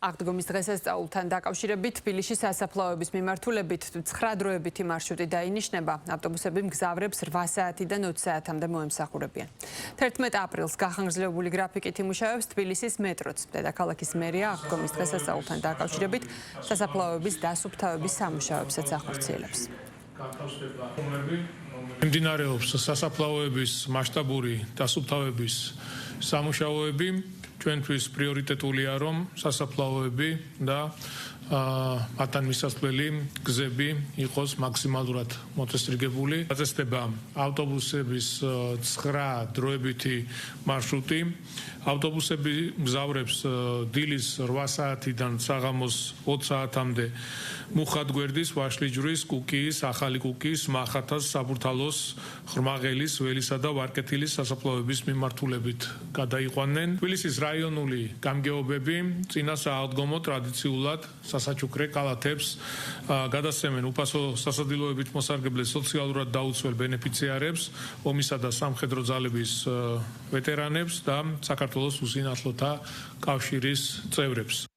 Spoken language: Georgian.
აღდგომის დღესასწაულთან დაკავშირებით თბილისში სასაფლაოების მიმართულებით 9 დროებითი მარშრუტი დაინიშნება. ავტობუსები მგზავრებს 8 საათიდან 20 საათამდე მოემსახურებიან. 11 აპრილს გახანგრძლივებული გრაფიკით იმუშავებს თბილისის მეტროც. დედაქალაქის მერია აღდგომის დღესასწაულთან დაკავშირებით სასაფლაოების დასუფთავების სამუშაოებსაც ახორციელებს. მიმდინარეობს სასაფლაოების მასშტაბური დასუფთავების სამუშაოები. ჩვენთვის პრიორიტეტულია, რომ სასაფლაოები და მათთან მისასვლელი გზები იყოს მაქსიმალურად მოწესრიგებული. დაწესდება ავტობუსების 9 დროებითი მარშრუტი. ავტობუსები მგზავრებს დილის 8 საათიდან საღამოს 20 საათამდე მუხათგვერდის, ვაშლიჯვრის, კუკიის, ახალი კუკიის, მახათას, საბურთალოს, ხრმაღელის, ველისა და ვარკეთილის სასაფლაოების მიმართულებით გადაიყვანენ. თბილისის რაიონული გამგეობები წინა სააღდგომო ტრადიციულად სასაჩუქრე კალათებს გადასცემენ უფასო სასადილოებით მოსარგებლე სოციალურად დაუცველ ბენეფიციარებს, ომისა და სამხედრო ძალების ვეტერანებს და საქართველოს უსინათლოთა კავშირის წევრებს.